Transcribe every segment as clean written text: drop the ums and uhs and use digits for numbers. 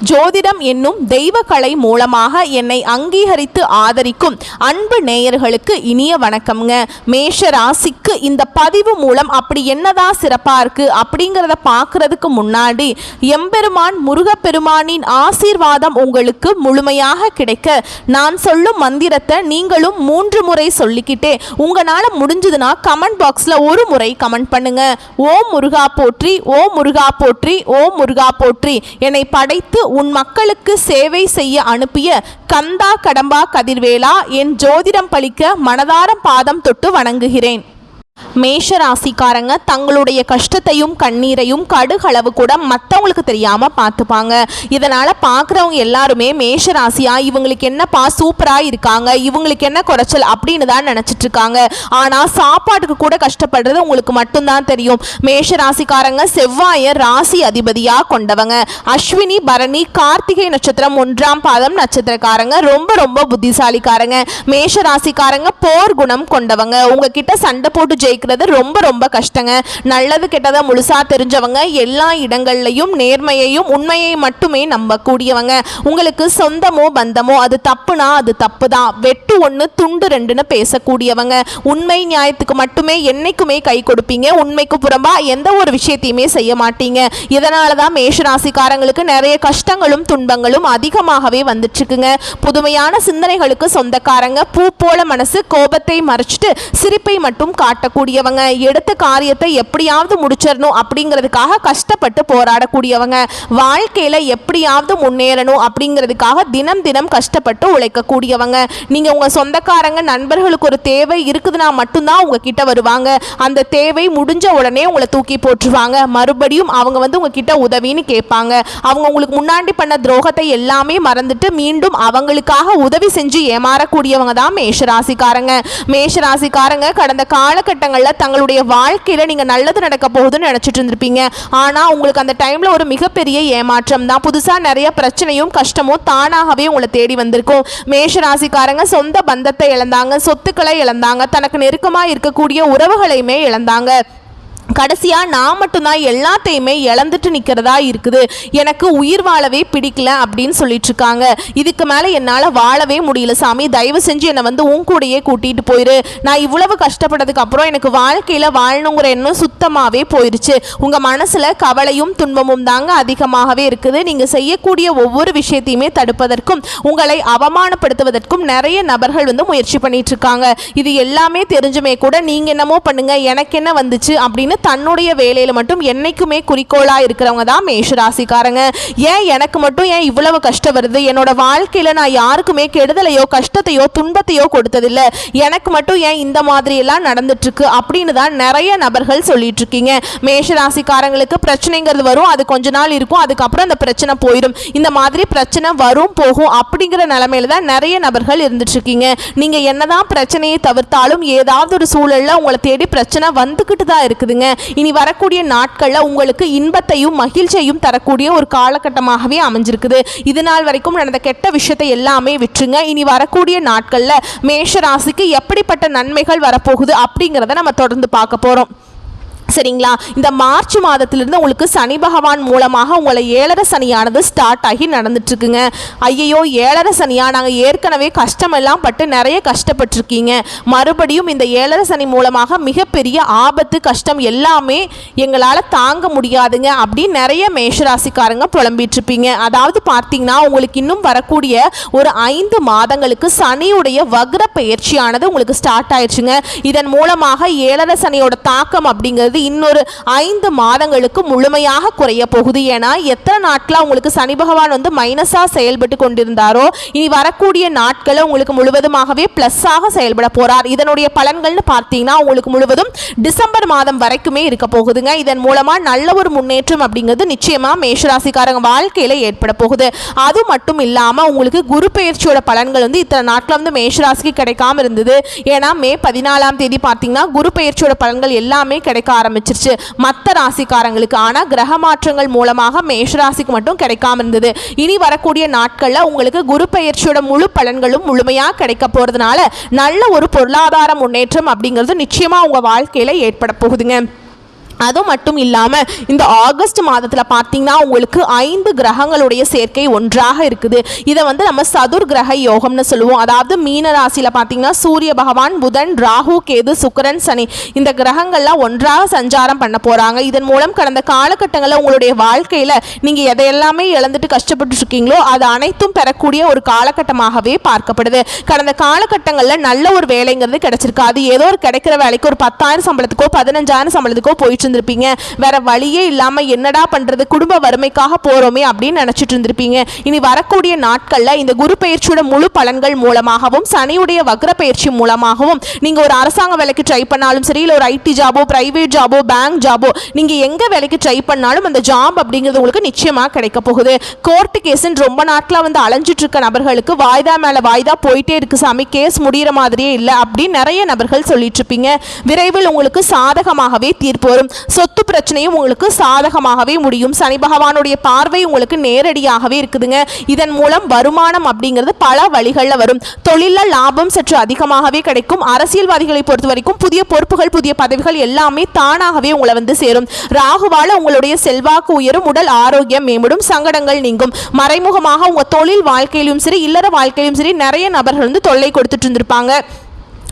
ஜோதிடம் என்னும் தெய்வ கலை மூலமாக என்னை அங்கீகரித்து ஆதரிக்கும் அன்பு நேயர்களுக்கு இனிய வணக்கம்ங்க. மேஷ ராசிக்கு இந்த பதிவு மூலம் அப்படி என்னதான் சிறப்பாக இருக்குது அப்படிங்கிறத பார்க்கறதுக்கு முன்னாடி எம்பெருமான் முருகப்பெருமானின் ஆசீர்வாதம் உங்களுக்கு முழுமையாக கிடைக்க நான் சொல்லும் மந்திரத்தை நீங்களும் 3 முறை சொல்லிக்கிட்டே உங்களால் முடிஞ்சதுன்னா கமெண்ட் பாக்ஸில் ஒரு முறை கமெண்ட் பண்ணுங்க. ஓம் முருகா போற்றி, ஓம் முருகா போற்றி, ஓம் முருகா போற்றி. என்னை படைத்து உன் மக்களுக்கு சேவை செய்ய அனுப்பிய கந்தா கடம்பா கதிர்வேலா, என் ஜோதிடம் பழிக்க மனதாரம் பாதம் தொட்டு வணங்குகிறேன். மேஷ ராசிக்காரங்க தங்களுடைய கஷ்டத்தையும் கண்ணீரையும் கடுகளவு கூட மற்றவங்களுக்கு தெரியாமல் பார்த்துப்பாங்க. இதனால் பார்க்குறவங்க எல்லாருமே மேஷ ராசியா இவங்களுக்கு என்னப்பா சூப்பராக இருக்காங்க, இவங்களுக்கு என்ன குறைச்சல் அப்படின்னு தான் நினச்சிட்டு இருக்காங்க. ஆனால் சாப்பாட்டுக்கு கூட கஷ்டப்படுறது உங்களுக்கு மட்டும்தான் தெரியும். மேஷ ராசிக்காரங்க செவ்வாயை ராசி அதிபதியாக கொண்டவங்க. அஸ்வினி பரணி கார்த்திகை நட்சத்திரம் 1ஆம் பாதம் நட்சத்திரக்காரங்க ரொம்ப ரொம்ப புத்திசாலிக்காரங்க. மேஷ ராசிக்காரங்க போர் குணம் கொண்டவங்க. உங்ககிட்ட சண்டை போட்டு ஜெயிக்கிறது ரொம்ப ரொம்ப கஷ்டங்க. நல்லது கெட்டதை முழுசா தெரிஞ்சவங்க, எல்லா இடங்கள்லையும் நேர்மையையும் உண்மையை மட்டுமே நம்பக்கூடியவங்க. உங்களுக்கு சொந்தமோ பந்தமோ அது தப்புனா அது தப்பு தான், வெட்டு 1 துண்டு 2ன்னு பேசக்கூடியவங்க. உண்மை நியாயத்துக்கு மட்டுமே என்னைக்குமே கை கொடுப்பீங்க. உண்மைக்கு புறம்பா எந்த ஒரு விஷயத்தையுமே செய்ய மாட்டீங்க. இதனால தான் மேஷராசிக்காரங்களுக்கு நிறைய கஷ்டங்களும் துன்பங்களும் அதிகமாகவே வந்துட்டு இருக்குங்க. புதுமையான சிந்தனைகளுக்கு சொந்தக்காரங்க. பூ போல மனசு, கோபத்தை மறைச்சிட்டு சிரிப்பை மட்டும் காட்டக்கூடியவங்க. எடுத்த காரியத்தை எப்படியாவது முடிச்சிடணும் அப்படிங்கிறதுக்காக கஷ்டப்பட்டு போராடக்கூடியவங்க. வாழ்க்கையில எப்படியாவது முன்னேறணும் அப்படிங்கிறதுக்காக தினம் தினம் கஷ்டப்பட்டு உழைக்கக்கூடியவங்க. நீங்க உங்க சொந்தக்காரங்க நண்பர்களுக்கு ஒரு தேவை இருக்குதுன்னா மட்டும்தான் உங்ககிட்ட வருவாங்க. அந்த தேவை முடிஞ்ச உடனே உங்களை தூக்கி போட்டுருவாங்க. மறுபடியும் அவங்க உங்ககிட்ட உதவின்னு கேட்பாங்க. அவங்க உங்களுக்கு முன்னாடி பண்ண துரோகத்தை எல்லாமே மறந்துட்டு மீண்டும் அவங்களுக்காக உதவி செஞ்சு ஏமாறக்கூடியவங்க தான் மேஷராசிக்காரங்க. மேஷராசிக்காரங்க கடந்த காலகட்டங்களில் தங்களுடைய வாழ்க்கையில நீங்க நல்லது நடக்க போகுதுன்னு நினைச்சிட்டு இருந்திருப்பீங்க. ஆனா உங்களுக்கு அந்த டைம்ல ஒரு மிகப்பெரிய ஏமாற்றம் தான். புதுசா நிறைய பிரச்சனையும் கஷ்டமும் தானாகவே உங்களை தேடி வந்திருக்கும். மேஷராசிக்காரங்க சொந்த பந்தத்தை இழந்தாங்க, சொத்துக்களை இழந்தாங்க, தனக்கு நெருக்கமா இருக்கக்கூடிய உறவுகளையுமே இழந்தாங்க. கடைசியா நான் மட்டும்தான் எல்லாத்தையுமே இழந்துட்டு நிற்கிறதா இருக்குது, எனக்கு உயிர் வாழவே பிடிக்கல அப்படின்னு சொல்லிட்டு இருக்காங்க. இதுக்கு மேலே என்னால் வாழவே முடியல சாமி, தயவு செஞ்சு என்னை உன் கூடையே கூட்டிகிட்டு போயிரு. நான் இவ்வளவு கஷ்டப்பட்டதுக்கு அப்புறம் எனக்கு வாழ்க்கையில் வாழணுங்கிற எண்ணம் சுத்தமாகவே போயிடுச்சு. உங்கள் மனசில் கவலையும் துன்பமும் தாங்க அதிகமாகவே இருக்குது. நீங்கள் செய்யக்கூடிய ஒவ்வொரு விஷயத்தையுமே தடுப்பதற்கும் உங்களை அவமானப்படுத்துவதற்கும் நிறைய நபர்கள் முயற்சி பண்ணிட்டு இருக்காங்க. இது எல்லாமே தெரிஞ்சுமே கூட நீங்கள் என்னமோ பண்ணுங்க, எனக்கு என்ன வந்துச்சு அப்படின்னு தன்னுடைய வேலையில மட்டும் என்னைக்குமே குறிக்கோளா இருக்கிறவங்க தான் மேஷராசிக்காரங்க. ஏன் எனக்கு மட்டும் ஏன் இவ்வளவு கஷ்டம் வருது, என்னோட வாழ்க்கையில நான் யாருக்குமே கெடுதலையோ கஷ்டத்தையோ துன்பத்தையோ கொடுத்ததில்லை, எனக்கு மட்டும் ஏன் இந்த மாதிரி எல்லாம் நடந்துட்டு இருக்கு அப்படின்னு தான் நிறைய நபர்கள் சொல்லிட்டு இருக்கீங்க. மேஷராசிக்காரங்களுக்கு பிரச்சனைங்கிறது வரும், அது கொஞ்ச நாள் இருக்கும், அதுக்கப்புறம் அந்த பிரச்சனை போயிடும். இந்த மாதிரி பிரச்சனை வரும் போகும் அப்படிங்கிற நிலைமையில தான் நிறைய நபர்கள் இருந்துட்டு இருக்கீங்க. நீங்க என்னதான் பிரச்சனையை தவிர்த்தாலும் ஏதாவது ஒரு சூழல்ல உங்களை தேடி பிரச்சனை வந்துகிட்டு தான் இருக்குதுங்க. இனி வரக்கூடிய நாட்கள்ல உங்களுக்கு இன்பத்தையும் மகிழ்ச்சியையும் தரக்கூடிய ஒரு காலகட்டமாகவே அமைஞ்சிருக்குது. இது நாள் வரைக்கும் நடந்த கெட்ட விஷயத்தை எல்லாமே விட்டுருங்க. இனி வரக்கூடிய நாட்கள்ல மேஷ ராசிக்கு எப்படிப்பட்ட நன்மைகள் வரப்போகுது அப்படிங்கிறத நம்ம தொடர்ந்து பார்க்க போறோம். சரிங்களா? இந்த மார்ச் மாதத்திலிருந்து உங்களுக்கு சனி பகவான் மூலமாக உங்களை 7.5 சனியானது ஸ்டார்ட் ஆகி நடந்துட்டு இருக்குங்க. ஐயோ 7.5 சனியா, நாங்கள் ஏற்கனவே கஷ்டமெல்லாம் பட்டு நிறைய கஷ்டப்பட்டிருக்கீங்க, மறுபடியும் இந்த 7.5 சனி மூலமாக மிகப்பெரிய ஆபத்து கஷ்டம் எல்லாமே எங்களால் தாங்க முடியாதுங்க அப்படின்னு நிறைய மேஷராசிக்காரங்க புலம்பிட்டு இருப்பீங்க. அதாவது பார்த்தீங்கன்னா உங்களுக்கு இன்னும் வரக்கூடிய ஒரு 5 மாதங்களுக்கு சனியுடைய வக்ர பயிற்சியானது உங்களுக்கு ஸ்டார்ட் ஆயிடுச்சுங்க. இதன் மூலமாக 7.5 சனியோட தாக்கம் அப்படிங்கிறது இன்னொரு 5 மாதங்களுக்கு முழுமையாக குறைய போகுது. ஏன்னா எத்தனை நாட்களா உங்களுக்கு சனி பகவான் மைனஸா செயல்பட்டு கொண்டிருந்தாரோ இனி வரக்கூடிய நாட்களை உங்களுக்கு முழுவதுமாகவே பிளஸ்ஸாக செயல்பட போறார். இதனுடைய பலன்கள்னு பார்த்தீங்கன்னா உங்களுக்கு முழுவதும் டிசம்பர் மாதம் வரைக்குமே இருக்க போகுதுங்க. இதன் மூலமா நல்ல ஒரு முன்னேற்றம் அப்படிங்கிறது நிச்சயமா மேஷராசிக்காரங்க வாழ்க்கையில ஏற்பட போகுது. அது மட்டும் இல்லாம உங்களுக்கு குரு பெயர்ச்சியோட பலன்கள் இத்தனை நாட்கள் மேஷராசிக்கு கிடைக்காம இருந்தது. ஏன்னா மே 14ஆம் தேதி பார்த்தீங்கன்னா குரு பெயர்ச்சியோட பலன்கள் எல்லாமே கிடைக்க ஆரம்பிச்சிருச்சு மற்ற ராசிக்காரங்களுக்கு. ஆனா கிரக மாற்றங்கள் மூலமாக மேஷராசிக்கு மட்டும் கிடைக்காம இருந்தது. இனி வரக்கூடிய நாட்கள்ல உங்களுக்கு குரு பெயர்ச்சியோட முழு பலன்களும் முழுமையா கிடைக்க போறதுனால நல்ல ஒரு பொருளாதார முன்னேற்றம் அப்படிங்கிறது நிச்சயமா உங்க வாழ்க்கையில ஏற்பட போகுதுங்க. அது மட்டும் இல்லாமல் இந்த ஆகஸ்ட் மாதத்தில் பார்த்தீங்கன்னா உங்களுக்கு 5 கிரகங்களுடைய சேர்க்கை ஒன்றாக இருக்குது. இதை வந்து நம்ம சதுர் கிரக யோகம்னு சொல்லுவோம். அதாவது மீன ராசியில் பார்த்தீங்கன்னா சூரிய பகவான், புதன், ராகு, கேது, சுக்கிரன், சனி இந்த கிரகங்கள்லாம் ஒன்றாக சஞ்சாரம் பண்ண போகிறாங்க. இதன் மூலம் கடந்த காலகட்டங்களில் உங்களுடைய வாழ்க்கையில் நீங்கள் எதையெல்லாமே இழந்துட்டு கஷ்டப்பட்டு இருக்கீங்களோ அது அனைத்தும் பெறக்கூடிய ஒரு காலகட்டமாகவே பார்க்கப்படுது. கடந்த காலகட்டங்களில் நல்ல ஒரு வேலைங்கிறது கிடைச்சிருக்காது. ஏதோ ஒரு கிடைக்கிற வேலைக்கு ஒரு 10,000 சம்பளத்துக்கோ 15,000 சம்பளத்துக்கோ போயிட்டு இருந்திருப்பீங்க. வேற வழியே இல்லாம என்னடா பண்றது, குடும்ப வறுமைக்காக போறோமே அப்படின்னு நினைச்சிட்டு இருந்திருப்பீங்க. இனி வரக்கூடிய நாட்கள்ல இந்த குரு பயிற்சியோட முழு பலன்கள் மூலமாகவும் சனியுடைய வக்ர பயிற்சி மூலமாகவும் நீங்க ஒரு அரசாங்க வேலைக்கு ட்ரை பண்ணாலும் சரி, இல்ல ஒரு ஐடி ஜாபோ, பிரைவேட் ஜாபோ, பேங்க் ஜாபோ, நீங்க எங்க வேலைக்கு ட்ரை பண்ணாலும் அந்த ஜாப் அப்படிங்கிறது உங்களுக்கு நிச்சயமா கிடைக்க போகுது. கோர்ட்டு கேஸ்ன்னு ரொம்ப நாட்களா வந்து அலைஞ்சிட்டு இருக்க நபர்களுக்கு வாய்தா மேல வாய்தா போயிட்டே இருக்கு சாமி, கேஸ் முடிகிற மாதிரியே இல்லை அப்படின்னு நிறைய நபர்கள் சொல்லிட்டு இருப்பீங்க. விரைவில் உங்களுக்கு சாதகமாகவே தீர்ப்பு வரும். சொத்து பிரச்சனையும் உங்களுக்கு சாதகமாகவே முடியும். சனி பகவானுடைய பார்வை உங்களுக்கு நேரடியாகவே இருக்குதுங்க. இதன் மூலம் வருமானம் அப்படிங்கிறது பல வழிகளில் வரும். தொழிலில் லாபம் சற்று அதிகமாகவே கிடைக்கும். அரசியல்வாதிகளை பொறுத்த வரைக்கும் புதிய பொறுப்புகள், புதிய பதவிகள் எல்லாமே தானாகவே உங்களை வந்து சேரும். ராகுவால உங்களுடைய செல்வாக்கு உயரும், உடல் ஆரோக்கியம் மேம்படும், சங்கடங்கள் நீங்கும். மறைமுகமாக உங்க தொழில் வாழ்க்கையிலும் சரி, இல்லற வாழ்க்கையிலும் சரி நிறைய நபர்கள் வந்து தொல்லை கொடுத்துட்டு இருந்திருப்பாங்க.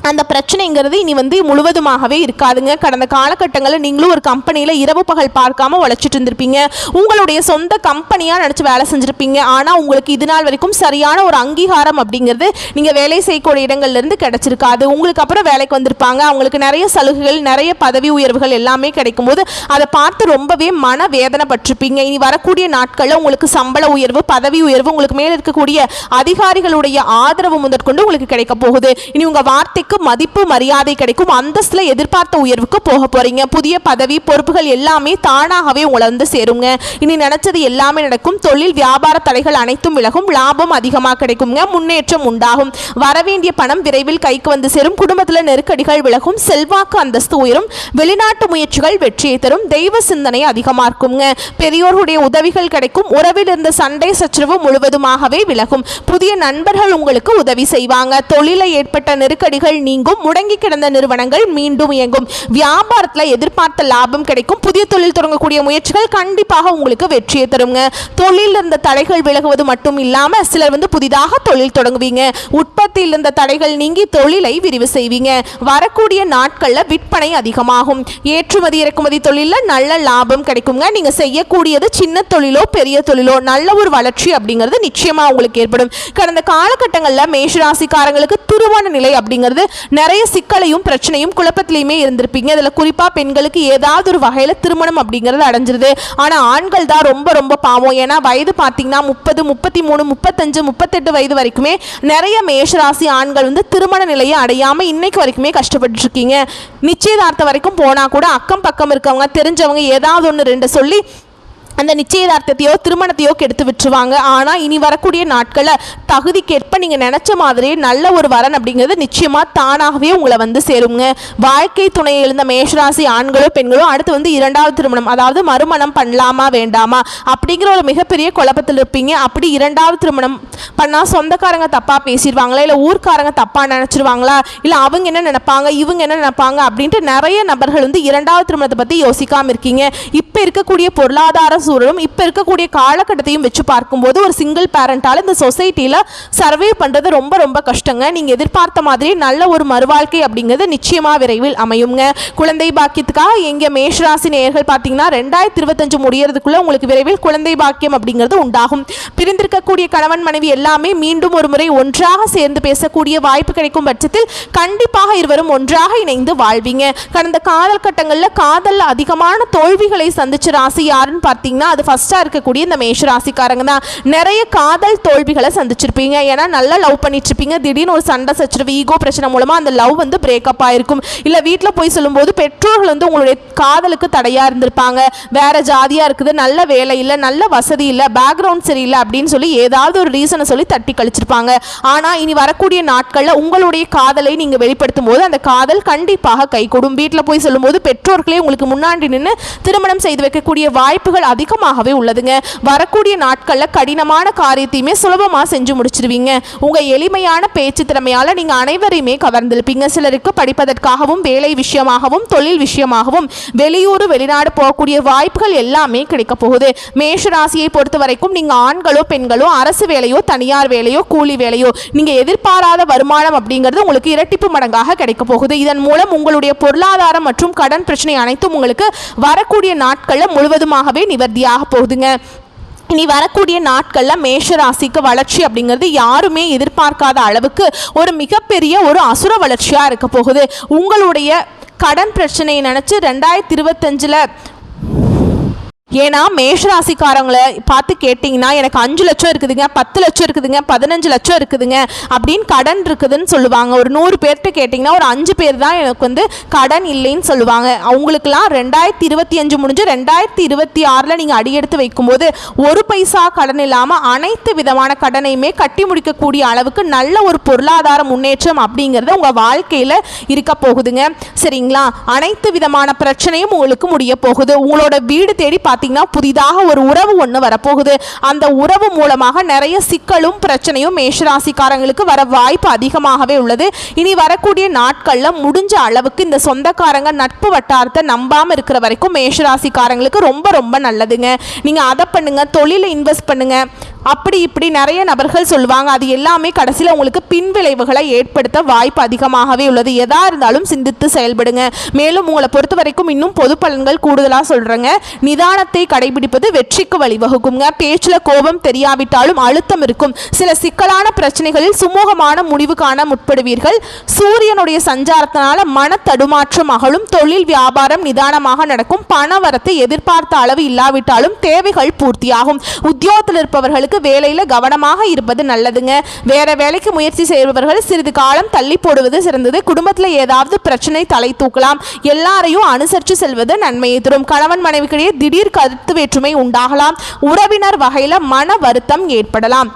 அந்த பிரச்சனைங்கிறது இனி வந்து முழுவதுமாகவே இருக்காதுங்க. கடந்த காலகட்டங்களில் நீங்களும் ஒரு கம்பெனியில் இரவு பகல் பார்க்காம உழைச்சிட்டு இருந்திருப்பீங்க. உங்களுடைய சொந்த கம்பெனியாக நினச்சி வேலை செஞ்சுருப்பீங்க. ஆனால் உங்களுக்கு இது நாள் வரைக்கும் சரியான ஒரு அங்கீகாரம் அப்படிங்கிறது நீங்கள் வேலை செய்யக்கூடிய இடங்கள்லேருந்து கிடைச்சிருக்காது. உங்களுக்கு அப்புறம் வேலைக்கு வந்திருப்பாங்க. அவங்களுக்கு நிறைய சலுகைகள், நிறைய பதவி உயர்வுகள் எல்லாமே கிடைக்கும்போது அதை பார்த்து ரொம்பவே மன வேதனைப்பட்டிருப்பீங்க. இனி வரக்கூடிய நாட்களில் உங்களுக்கு சம்பள உயர்வு, பதவி உயர்வு, உங்களுக்கு மேலே இருக்கக்கூடிய அதிகாரிகளுடைய ஆதரவு முதற்கொண்டு உங்களுக்கு கிடைக்க போகுது. இனி உங்கள் வார்த்தைக்கு மதிப்பு, மரியாதை கிடைக்கும். அந்தஸ்துல எதிர்பார்த்த உயர்வுக்கு போக போறீங்க. புதிய பதவி, பொறுப்புகள் எல்லாமே தானாகவே உங்களை வந்து சேருங்க. இனி நினைச்சது எல்லாமே நடக்கும். தொழில் வியாபார தடைகள் அனைத்தும் விலகும். லாபம் அதிகமாக கிடைக்குங்க. முன்னேற்றம் உண்டாகும். வரவேண்டிய பணம் விரைவில் கைக்கு வந்து சேரும். குடும்பத்தில் நெருக்கடிகள் விலகும். செல்வாக்கு அந்தஸ்து உயரும். வெளிநாட்டு முயற்சிகள் வெற்றியை தரும். தெய்வ சிந்தனை அதிகமாக்குங்க. பெரியோர்களுடைய உதவிகள் கிடைக்கும். உறவில் இருந்த சண்டை சச்சரவு முழுவதுமாகவே விலகும். புதிய நண்பர்கள் உங்களுக்கு உதவி செய்வாங்க. தொழிலை ஏற்பட்ட நெருக்கடிகள் நீங்கும். முடங்கி கிடந்த நிறுவனங்கள் மீண்டும் இயங்கும். வியாபாரத்தில் எதிர்பார்த்த லாபம் கிடைக்கும். புதிய தொழில் தொடங்கக்கூடிய முயற்சிகள் கண்டிப்பாக உங்களுக்கு வெற்றியை தருங்க. தொழில் இருந்த தடைகள் விலகுவது மட்டும் இல்லாம சிலர் வந்து புதிதாக தொழில் தொடங்குவீங்க. உற்பத்தியில் இருந்த தடைகள் நீங்கி தொழிலை விரிவு செய்வீங்க. வரக்கூடிய நாட்கள்ல விற்பனை அதிகமாகும். ஏற்றுமதி இறக்குமதி தொழிலில் நல்ல லாபம் கிடைக்குங்க. நீங்க செய்யக்கூடியது சின்ன தொழிலோ பெரிய தொழிலோ நல்ல ஒரு வளர்ச்சி அப்படிங்கிறது நிச்சயமா உங்களுக்கு ஏற்படும். கடந்த காலகட்டங்களில் மேஷராசிக்காரங்களுக்கு திருமண நிலை அப்படிங்கிறது நிறைய சிக்கலையும் பிரச்சனையும் குழப்பத்திலையுமே இருந்திருப்பீங்க. அதில் குறிப்பாக பெண்களுக்கு ஏதாவது ஒரு வகையில் திருமணம் அப்படிங்கிறது அடைஞ்சிருது. ஆனால் ஆண்கள் தான் ரொம்ப ரொம்ப பாவம். ஏன்னா வயது பார்த்தீங்கன்னா 30, 33, 35, 38 வயது வரைக்குமே நிறைய மேஷராசி ஆண்கள் வந்து திருமண நிலையை அடையாமல் இன்னைக்கு வரைக்குமே கஷ்டப்பட்டு இருக்கீங்க. நிச்சயதார்த்தம் வரைக்கும் போனால் கூட அக்கம் பக்கம் இருக்கவங்க, தெரிஞ்சவங்க ஏதாவது ஒன்று ரெண்டு சொல்லி அந்த நிச்சயதார்த்தத்தையோ திருமணத்தையோ கெடுத்து விட்டுருவாங்க. ஆனால் இனி வரக்கூடிய நாட்களில் தகுதிக்கேற்ப நீங்கள் நினச்ச மாதிரியே நல்ல ஒரு வரன் அப்படிங்கிறது நிச்சயமாக தானாகவே உங்களை வந்து சேருங்க. வாழ்க்கை துணையை எழுந்த மேஷராசி ஆண்களோ பெண்களோ அடுத்து வந்து 2வது திருமணம், அதாவது மறுமணம் பண்ணலாமா வேண்டாமா அப்படிங்கிற ஒரு மிகப்பெரிய குழப்பத்தில் இருப்பீங்க. அப்படி 2வது திருமணம் பண்ணால் சொந்தக்காரங்க தப்பாக பேசிடுவாங்களா, இல்லை ஊர்க்காரங்க தப்பாக நினச்சிருவாங்களா, இல்லை அவங்க என்ன நினைப்பாங்க, இவங்க என்ன நினைப்பாங்க அப்படின்ட்டு நிறைய நபர்கள் வந்து 2வது திருமணத்தை பற்றி யோசிக்காமல் இருக்கீங்க. இப்போ இருக்கக்கூடிய பொருளாதார சூழலும் இப்போ இருக்கக்கூடிய காலகட்டத்தையும் வச்சு பார்க்கும்போது ஒரு சிங்கிள் பேரண்டால் இந்த சொசைட்டியில் சர்வே பண்ணுறது ரொம்ப ரொம்ப கஷ்டங்க. நீங்கள் எதிர்பார்த்த மாதிரி நல்ல ஒரு மறுவாழ்க்கை அப்படிங்கிறது நிச்சயமாக விரைவில் அமையுங்க. குழந்தை பாக்கியத்துக்காக எங்கள் மேஷராசி நேயர்கள் பார்த்தீங்கன்னா 2025 முடியறதுக்குள்ளே உங்களுக்கு விரைவில் குழந்தை பாக்கியம் அப்படிங்கிறது உண்டாகும். பிரிந்திருக்கக்கூடிய கணவன் மனைவி எல்லாமே மீண்டும் ஒரு முறை ஒன்றாக சேர்ந்து பேசக்கூடிய வாய்ப்பு கிடைக்கும் பட்சத்தில் கண்டிப்பாக இருவரும் ஒன்றாக இணைந்து வாழ்வீங்க. கடந்த காலகட்டங்களில் காதலில் அதிகமான தோல்விகளை சந்திச்ச ராசி யாருன்னு பார்த்தீங்கன்னா அது ஃபர்ஸ்டா இருக்கக்கூடிய இந்த மேஷ ராசிக்காரங்க தான். நிறைய காதல் தோல்விகளை சந்திச்சிருப்பீங்க. ஏன்னா நல்லா லவ் பண்ணிட்டு இருப்பீங்க. திடீர்னு ஒரு சண்டை சச்சரவு, ஈகோ பிரச்சனை மூலமா அந்த லவ் வந்து பிரேக்கப் ஆயிருக்கும். இல்ல வீட்டில் போய் சொல்லும்போது பெற்றோர்கள் வந்து உங்களுடைய காதலுக்கு தடையா இருந்திருப்பாங்க. வேற ஜாதியா இருக்குது, நல்ல வேலை இல்லை, நல்ல வசதி இல்லை, பேக்ரவுண்ட் சரியில்லை அப்படின்னு சொல்லி ஏதாவது ஒரு ரீசனை சொல்லி தட்டி கழிச்சிருப்பாங்க. ஆனா இனி வரக்கூடிய நாட்கள்ல உங்களுடைய காதலை நீங்க வெளிப்படுத்தும் போது அந்த காதல் கண்டிப்பாக கைகூடும். வீட்டில் போய் சொல்லும்போது பெற்றோர்களே உங்களுக்கு முன்னாடி நின்று திருமணம் செய்து வைக்கக்கூடிய வாய்ப்புகள் அதிகம் அதிகமாகவே உள்ளதுங்க. வரக்கூடிய நாட்களில் கடினமான காரியத்தையுமே சுலபமாக செஞ்சு முடிச்சிருவீங்க. உங்கள் எளிமையான பேச்சு திறமையால் நீங்கள் அனைவரையுமே கவர்ந்திருப்பீங்க. சிலருக்கு படிப்பதற்காகவும் வேலை விஷயமாகவும் தொழில் விஷயமாகவும் வெளியூர் வெளிநாடு போகக்கூடிய வாய்ப்புகள் எல்லாமே கிடைக்க போகுது. மேஷராசியை பொறுத்த வரைக்கும் நீங்கள் ஆண்களோ பெண்களோ அரசு வேலையோ தனியார் வேலையோ கூலி வேலையோ நீங்கள் எதிர்பாராத வருமானம் அப்படிங்கிறது உங்களுக்கு இரட்டிப்பு மடங்காக கிடைக்க போகுது. இதன் மூலம் உங்களுடைய பொருளாதாரம் மற்றும் கடன் பிரச்சனை அனைத்தும் உங்களுக்கு வரக்கூடிய நாட்களில் முழுவதுமாகவே நிவர்த்தியாக போகுதுங்க. இனி வரக்கூடிய நாட்களில் மேஷராசிக்கு வளர்ச்சி அப்படிங்கிறது யாருமே எதிர்பார்க்காத அளவுக்கு ஒரு மிகப்பெரிய ஒரு அசுர வளர்ச்சியாக இருக்க போகுது. உங்களுடைய கடன் பிரச்சனையை நினச்சி 2025 ஏன்னா மேஷராசிக்காரங்களை பார்த்து கேட்டிங்கன்னா எனக்கு 5 லட்சம் இருக்குதுங்க, 10 லட்சம் இருக்குதுங்க, 15 லட்சம் இருக்குதுங்க அப்படின்னு கடன் இருக்குதுன்னு சொல்லுவாங்க. ஒரு 100 பேர்கிட்ட கேட்டிங்கன்னா ஒரு 5 பேர் தான் எனக்கு கடன் இல்லைன்னு சொல்லுவாங்க. அவங்களுக்கெல்லாம் 2025 முடிஞ்சு 2026 நீங்கள் அடியெடுத்து வைக்கும்போது ஒரு பைசா கடன் இல்லாமல் அனைத்து விதமான கடனையுமே கட்டி முடிக்கக்கூடிய அளவுக்கு நல்ல ஒரு பொருளாதார முன்னேற்றம் அப்படிங்கிறது உங்கள் வாழ்க்கையில் இருக்க போகுதுங்க. சரிங்களா? அனைத்து விதமான பிரச்சனையும் உங்களுக்கு முடிய போகுது. உங்களோட வீடு தேடி புதிதாக ஒரு உறவு ஒன்று வரப்போகுது. அந்த உறவு மூலமாக நிறைய சிக்கலும் பிரச்சனையும் மேஷராசிக்காரங்களுக்கு வர வாய்ப்பு அதிகமாகவே உள்ளது. இனி வரக்கூடிய நாட்களில் முடிஞ்ச அளவுக்கு இந்த சொந்தக்காரங்க நட்பு வட்டாரத்தை நம்பாமல் இருக்கிற வரைக்கும் மேஷராசிக்காரங்களுக்கு ரொம்ப ரொம்ப நல்லதுங்க. நீங்கள் அதை பண்ணுங்க, தொழிலை இன்வெஸ்ட் பண்ணுங்க, அப்படி இப்படி நிறைய நபர்கள் சொல்லுவாங்க. அது எல்லாமே கடைசியில் உங்களுக்கு பின்விளைவுகளை ஏற்படுத்த வாய்ப்பு அதிகமாகவே உள்ளது. எதா இருந்தாலும் சிந்தித்து செயல்படுங்க. மேலும் உங்களை பொறுத்த வரைக்கும் இன்னும் பொது பலன்கள் கூடுதலாக சொல்கிறேங்க. நிதானத்தை கடைபிடிப்பது வெற்றிக்கு வழிவகுக்குங்க. பேச்சில் கோபம் தெரியாவிட்டாலும் அழுத்தம் இருக்கும். சில சிக்கலான பிரச்சனைகளில் சுமூகமான முடிவு காண முற்படுவீர்கள். சூரியனுடைய சஞ்சாரத்தினால மன தடுமாற்றம் அகலும். தொழில் வியாபாரம் நிதானமாக நடக்கும். பண வரத்தை எதிர்பார்த்த அளவு இல்லாவிட்டாலும் தேவைகள் பூர்த்தியாகும். உத்தியோகத்தில் இருப்பவர்களுக்கு வேலையில் கவனமாக இருப்பது நல்லதுங்க. வேற வேலைக்கு முயற்சி செய்பவர்கள் சிறிது காலம் தள்ளி போடுவது சிறந்தது. குடும்பத்தில் ஏதாவது பிரச்சனை தலை தூக்கலாம். எல்லாரையும் அனுசரித்து செல்வது நன்மையை தரும். கணவன் மனைவிக்கிடையே திடீர் கருத்து வேற்றுமை உண்டாகலாம். உறவினர் வகையில் மன வருத்தம் ஏற்படலாம்.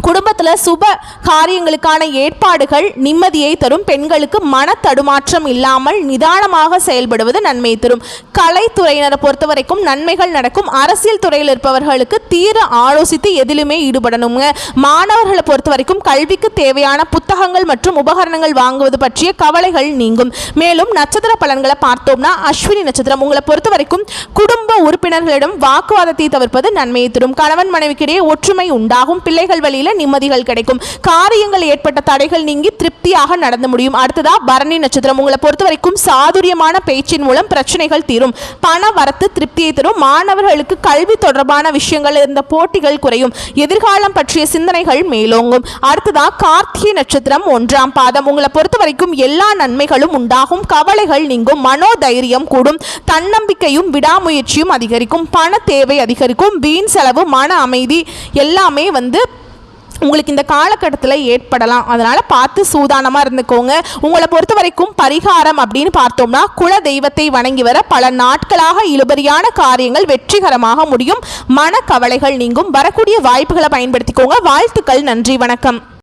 குடும்பத்தில் சுப காரியங்களுக்கான ஏற்பாடுகள் நிம்மதியை தரும். பெண்களுக்கு மன தடுமாற்றம் இல்லாமல் நிதானமாக செயல்படுவது நன்மை தரும். கலைத்துறையினரை பொறுத்த வரைக்கும் நன்மைகள் நடக்கும். அரசியல் துறையில் இருப்பவர்களுக்கு தீர ஆலோசித்து எதிலுமே ஈடுபடணுங்க. மாணவர்களை பொறுத்த வரைக்கும் கல்விக்கு தேவையான புத்தகங்கள் மற்றும் உபகரணங்கள் வாங்குவது பற்றிய கவலைகள் நீங்கும். மேலும் நட்சத்திர பலன்களை பார்த்தோம்னா அஸ்வினி நட்சத்திரம் உங்களை பொறுத்த வரைக்கும் குடும்ப உறுப்பினர்களிடம் வாக்குவாதத்தை தவிர்ப்பது நன்மையை தரும். கணவன் மனைவிக்கிடையே ஒற்றுமை உண்டாகும். பிள்ளைகள் வழியில் நிம்மதிகள் கிடைக்கும். காரியங்கள் ஏற்பட்ட தடைகள் நீங்கி திருப்தியாக நடந்து முடியும். அடுத்ததா பரணி நட்சத்திரம் உங்களை பொறுத்த வரைக்கும் சாதுரியமான பேச்சின் மூலம் பிரச்சனைகள் தீரும். பண வரத்து திருப்தியை தரும். மாணவர்களுக்கு கல்வி தொடர்பான விஷயங்கள் இருந்த போட்டிகள் குறையும். எதிர்காலம் பற்றிய சிந்தனைகள் மேலோங்கும். அடுத்ததா கார்த்திகை நட்சத்திரம் 1ஆம் பாதம் உங்களை பொறுத்த வரைக்கும் எல்லா நன்மைகளும் உண்டாகும். கவலைகள் நீங்கும். மனோதைரியம் கூடும். தன்னம்பிக்கையும் விடாமுயற்சியும் அதிகரிக்கும். பண தேவை அதிகரிக்கும். வீண் செலவு, மன அமைதி எல்லாமே உங்களுக்கு இந்த காலகட்டத்தில் ஏற்படலாம். அதனால் பார்த்து சூதானமாக இருந்துக்கோங்க. உங்களை பொறுத்த வரைக்கும் பரிகாரம் அப்படின்னு பார்த்தோம்னா குல தெய்வத்தை வணங்கி வர பல நாட்களாக இழுபறியான காரியங்கள் வெற்றிகரமாக முடியும். மன கவலைகள் நீங்கும். வரக்கூடிய வாய்ப்புகளை பயன்படுத்திக்கோங்க. வாழ்த்துக்கள். நன்றி. வணக்கம்.